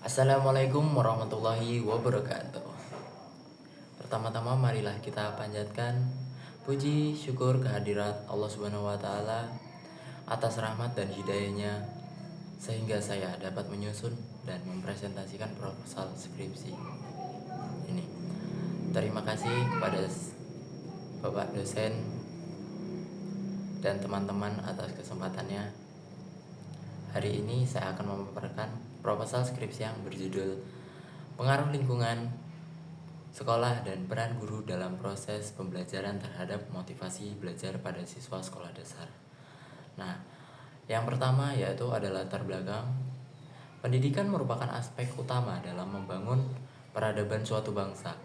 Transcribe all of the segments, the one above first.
Assalamualaikum warahmatullahi wabarakatuh. Pertama-tama marilah kita panjatkan puji syukur kehadirat Allah Subhanahu wa taala atas rahmat dan hidayahnya sehingga saya dapat menyusun dan mempresentasikan proposal skripsi ini. Terima kasih kepada Bapak dosen dan teman-teman atas kesempatannya. Hari ini saya akan memaparkan proposal skripsi yang berjudul Pengaruh Lingkungan Sekolah dan Peran Guru dalam Proses Pembelajaran Terhadap Motivasi Belajar pada Siswa Sekolah Dasar. Nah, yang pertama yaitu adalah latar belakang. Pendidikan merupakan aspek utama dalam membangun peradaban suatu bangsa.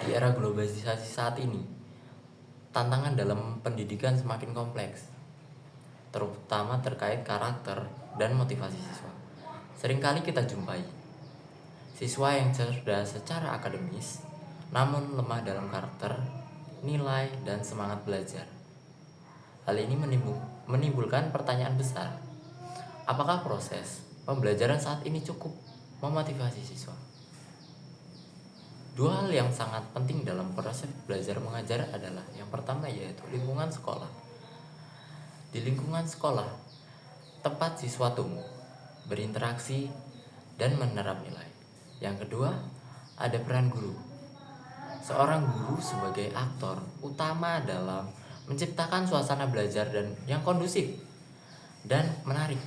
Di era globalisasi saat ini, tantangan dalam pendidikan semakin kompleks, terutama terkait karakter dan motivasi siswa. Seringkali kita jumpai siswa yang cerdas secara akademis, namun lemah dalam karakter, nilai, dan semangat belajar. Hal ini menimbulkan pertanyaan besar. Apakah proses pembelajaran saat ini cukup memotivasi siswa? Dua hal yang sangat penting dalam proses belajar mengajar adalah yang pertama yaitu lingkungan sekolah. Di lingkungan sekolah, tempat siswa tumbuh, berinteraksi, dan menerap nilai. Yang kedua, ada peran guru. Seorang guru sebagai aktor utama dalam menciptakan suasana belajar yang kondusif dan menarik.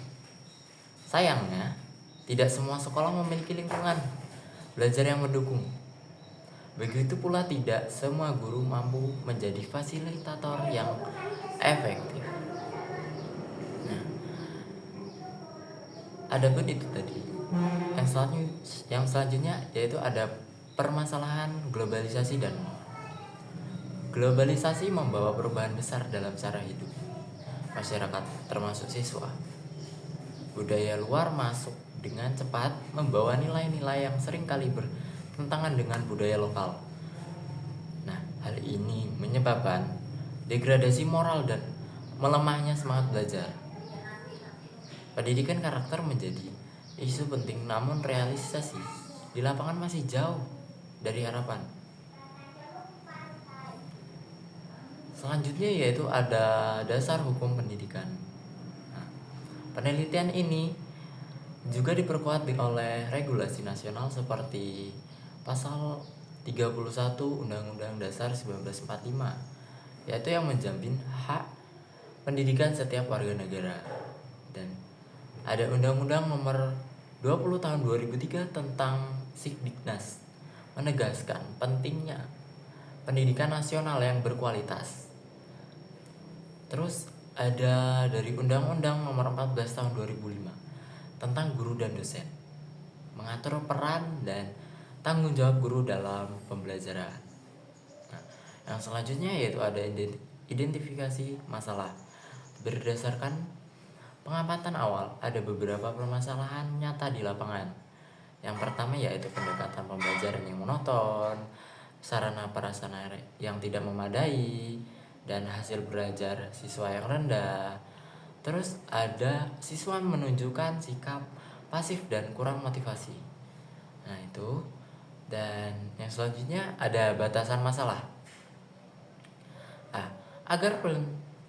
Sayangnya, tidak semua sekolah memiliki lingkungan belajar yang mendukung. Begitu pula tidak semua guru mampu menjadi fasilitator yang efektif. Nah, adapun itu tadi. Yang selanjutnya yaitu ada permasalahan globalisasi dan globalisasi membawa perubahan besar dalam cara hidup masyarakat termasuk siswa. Budaya luar masuk dengan cepat membawa nilai-nilai yang seringkali bertentangan dengan budaya lokal. Nah, hal ini menyebabkan degradasi moral dan melemahnya semangat belajar. Pendidikan karakter menjadi isu penting, namun realisasi di lapangan masih jauh dari harapan. Selanjutnya yaitu ada dasar hukum pendidikan. Nah, penelitian ini juga diperkuat oleh regulasi nasional seperti pasal 31 Undang-Undang Dasar 1945, yaitu yang menjamin hak pendidikan setiap warga negara. Dan ada Undang-Undang Nomor 20 Tahun 2003 tentang Sikdiknas menegaskan pentingnya pendidikan nasional yang berkualitas. Terus ada dari Undang-Undang Nomor 14 Tahun 2005 tentang guru dan dosen, mengatur peran dan tanggung jawab guru dalam pembelajaran. Nah, yang selanjutnya yaitu ada identifikasi masalah. Berdasarkan pengamatan awal, ada beberapa permasalahan nyata di lapangan. Yang pertama yaitu pendekatan pembelajaran yang monoton, sarana prasarana yang tidak memadai, dan hasil belajar siswa yang rendah. Terus ada siswa menunjukkan sikap pasif dan kurang motivasi. Nah itu. Dan yang selanjutnya ada batasan masalah. Agar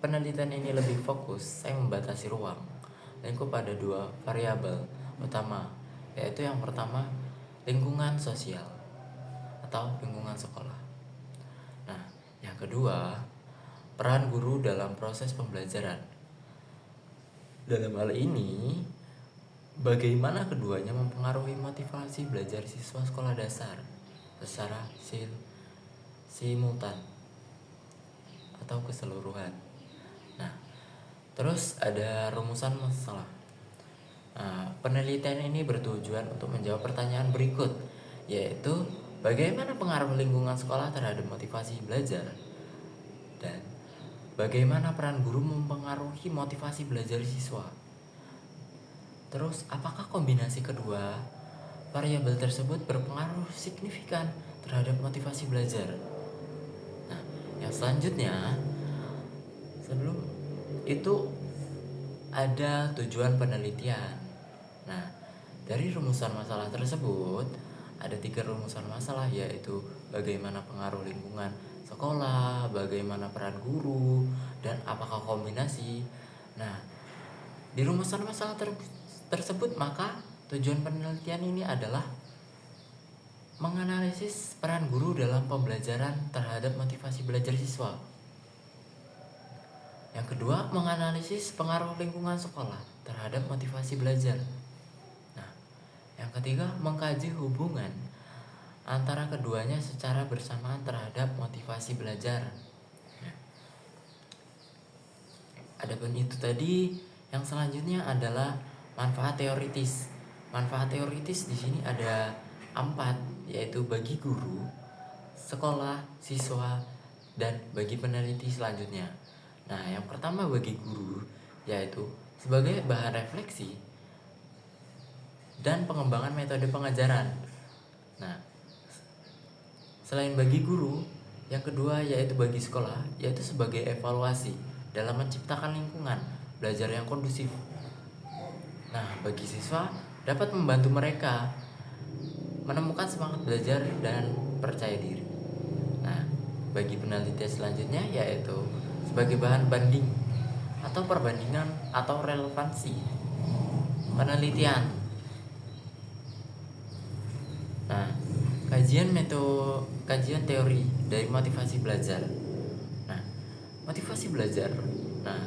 penelitian ini lebih fokus, saya membatasi ruang lingkup pada dua variabel utama, yaitu yang pertama lingkungan sosial atau lingkungan sekolah. Nah, yang kedua peran guru dalam proses pembelajaran. Dalam hal ini, bagaimana keduanya mempengaruhi motivasi belajar siswa sekolah dasar secara simultan atau keseluruhan. Nah, terus ada rumusan masalah. Penelitian ini bertujuan untuk menjawab pertanyaan berikut, yaitu bagaimana pengaruh lingkungan sekolah terhadap motivasi belajar, dan bagaimana peran guru mempengaruhi motivasi belajar siswa. Terus, apakah kombinasi kedua variabel tersebut berpengaruh signifikan terhadap motivasi belajar? Nah, yang selanjutnya, sebelum itu ada tujuan penelitian. Nah, Dari rumusan masalah tersebut, ada 3 rumusan masalah, yaitu bagaimana pengaruh lingkungan sekolah, bagaimana peran guru, dan apakah kombinasi. Nah, di rumusan masalah tersebut, maka tujuan penelitian ini adalah menganalisis peran guru dalam pembelajaran terhadap motivasi belajar siswa. Yang kedua, menganalisis pengaruh lingkungan sekolah terhadap motivasi belajar. Nah, yang ketiga, mengkaji hubungan antara keduanya secara bersamaan terhadap motivasi belajar. Nah, adapun itu tadi, yang selanjutnya adalah manfaat teoritis. Manfaat teoritis di sini ada 4, yaitu bagi guru, sekolah, siswa, dan bagi peneliti selanjutnya. Nah, yang pertama bagi guru, yaitu sebagai bahan refleksi dan pengembangan metode pengajaran. Nah, selain bagi guru, yang kedua yaitu bagi sekolah, yaitu sebagai evaluasi dalam menciptakan lingkungan belajar yang kondusif. Nah, bagi siswa dapat membantu mereka menemukan semangat belajar dan percaya diri. Nah, bagi penelitian selanjutnya yaitu sebagai bahan banding atau perbandingan atau relevansi penelitian. Nah, kajian teori dari motivasi belajar. Nah, motivasi belajar. Nah,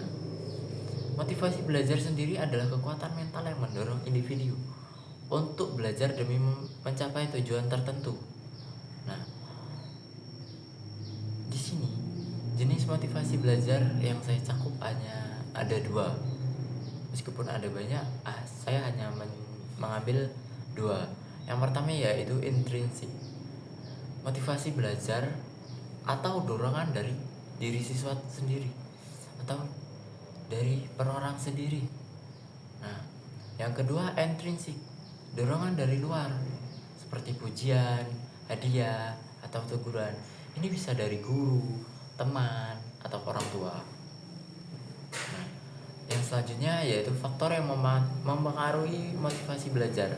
motivasi belajar sendiri adalah kekuatan mental yang mendorong individu untuk belajar demi mencapai tujuan tertentu. Nah, di sini jenis motivasi belajar yang saya cakup hanya ada 2. Meskipun ada banyak, saya hanya mengambil 2. Yang pertama yaitu intrinsik, motivasi belajar atau dorongan dari diri siswa sendiri atau dari per orang sendiri. Nah, yang kedua intrinsik, dorongan dari luar seperti pujian, hadiah, atau teguran. Ini bisa dari guru, teman, atau orang tua. Nah, yang selanjutnya yaitu faktor yang mempengaruhi motivasi belajar.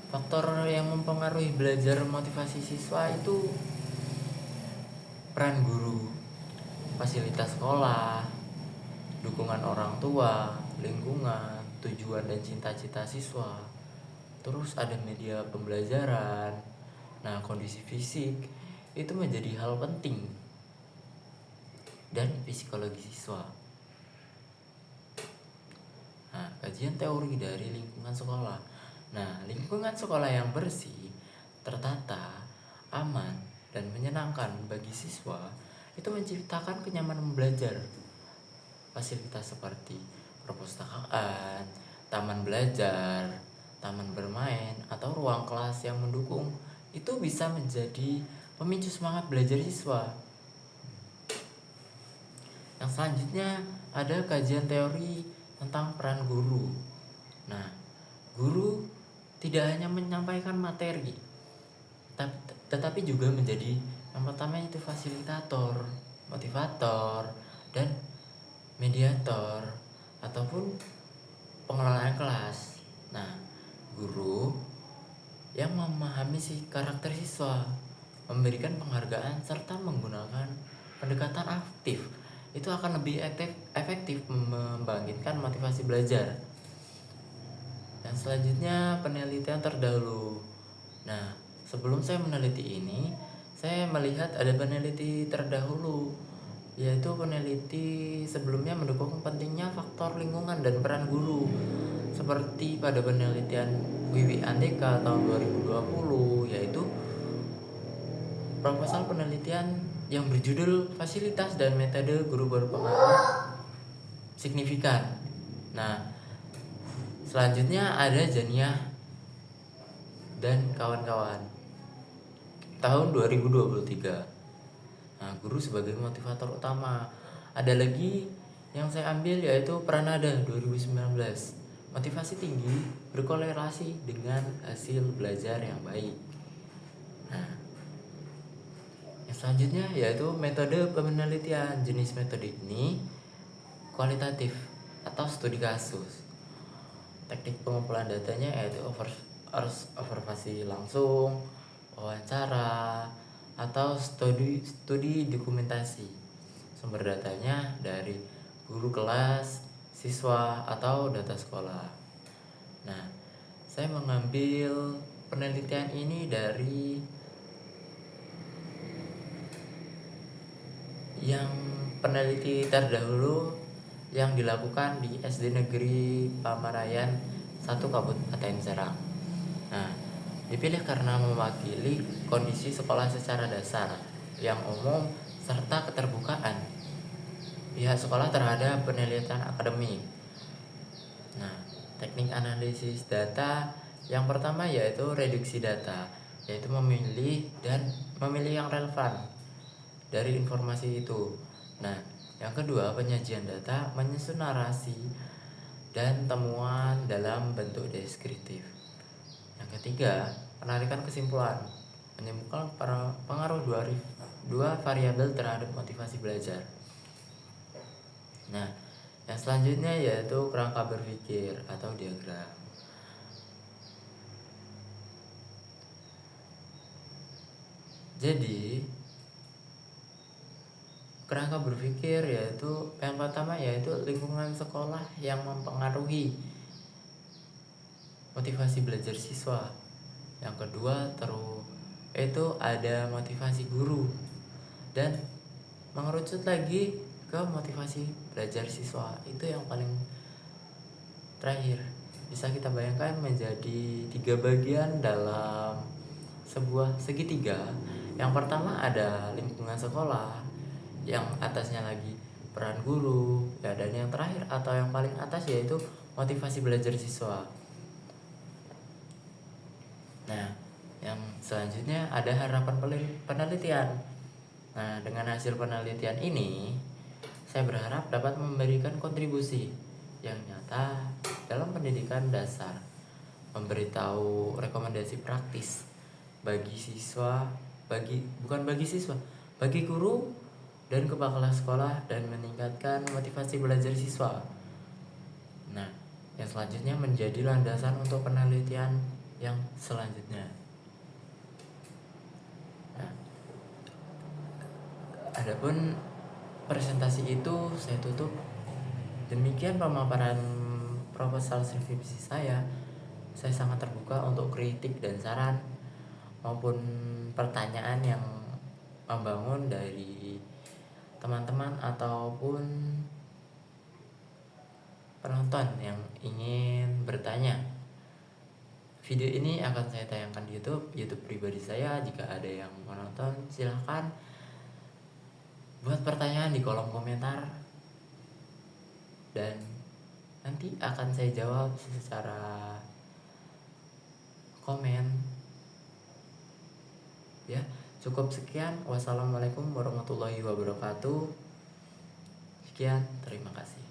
Faktor yang mempengaruhi belajar motivasi siswa itu peran guru, fasilitas sekolah, dukungan orang tua, lingkungan, tujuan dan cita-cita siswa. Terus ada media pembelajaran. Nah, kondisi fisik itu menjadi hal penting, dan psikologi siswa. Nah, kajian teori dari lingkungan sekolah. Nah, lingkungan sekolah yang bersih, tertata, aman, dan menyenangkan bagi siswa itu menciptakan kenyamanan belajar. Fasilitas seperti perpustakaan, taman belajar, taman bermain, atau ruang kelas yang mendukung itu bisa menjadi pemicu semangat belajar siswa. Yang selanjutnya ada kajian teori tentang peran guru. Nah, guru tidak hanya menyampaikan materi, tetapi juga menjadi yang pertama itu fasilitator, motivator, dan mediator ataupun pengelolaan kelas. Nah, guru yang memahami karakter siswa, memberikan penghargaan serta menggunakan pendekatan aktif itu akan lebih efektif membangkitkan motivasi belajar. Dan selanjutnya penelitian terdahulu. Nah, sebelum saya meneliti ini, saya melihat ada peneliti terdahulu, yaitu peneliti sebelumnya mendukung pentingnya faktor lingkungan dan peran guru. Seperti pada penelitian Wiwi Andeka tahun 2020, yaitu proposal penelitian yang berjudul Fasilitas dan Metode Guru Berpengaruh Signifikan. Nah, selanjutnya ada Janiah dan kawan-kawan tahun 2023. Nah, guru sebagai motivator utama. Ada lagi yang saya ambil yaitu Pranada 2019. Motivasi tinggi berkorelasi dengan hasil belajar yang baik. Nah, yang selanjutnya yaitu metode penelitian. Jenis metode ini kualitatif atau studi kasus. Teknik pengumpulan datanya yaitu observasi langsung, wawancara, atau studi dokumentasi. Sumber datanya dari guru kelas, siswa, atau data sekolah. Nah, saya mengambil penelitian ini dari yang peneliti terdahulu yang dilakukan di SD Negeri Pamarayan 1 Kabupaten Serang. Nah, dipilih karena mewakili kondisi sekolah secara dasar yang umum serta keterbukaan pihak sekolah terhadap penelitian akademik. Nah, teknik analisis data yang pertama yaitu reduksi data, yaitu memilih yang relevan dari informasi itu. Nah, yang kedua penyajian data, menyusun narasi dan temuan dalam bentuk deskriptif. Yang ketiga, penarikan kesimpulan, menyimpulkan pengaruh dua variabel terhadap motivasi belajar. Nah, yang selanjutnya yaitu kerangka berpikir atau diagram. Jadi, kerangka berpikir yaitu yang pertama yaitu lingkungan sekolah yang mempengaruhi motivasi belajar siswa. Yang kedua itu ada motivasi guru, dan mengerucut lagi ke motivasi belajar siswa. Itu yang paling terakhir. Bisa kita bayangkan menjadi 3 bagian dalam sebuah segitiga. Yang pertama ada lingkungan sekolah, yang atasnya lagi peran guru, ya, dan yang terakhir atau yang paling atas yaitu motivasi belajar siswa. Nah, yang selanjutnya ada harapan penelitian. Nah, dengan hasil penelitian ini, saya berharap dapat memberikan kontribusi yang nyata dalam pendidikan dasar, memberitahu rekomendasi praktis bagi guru dan kepala sekolah, dan meningkatkan motivasi belajar siswa. Nah, yang selanjutnya menjadi landasan untuk penelitian yang selanjutnya. Nah, adapun presentasi itu saya tutup. Demikian pemaparan proposal skripsi saya. Saya sangat terbuka untuk kritik dan saran maupun pertanyaan yang membangun dari teman-teman ataupun penonton yang ingin bertanya. Video ini akan saya tayangkan di YouTube pribadi saya. Jika ada yang menonton, silahkan buat pertanyaan di kolom komentar, dan nanti akan saya jawab secara komen. Ya, cukup sekian. Wassalamualaikum warahmatullahi wabarakatuh. Sekian, terima kasih.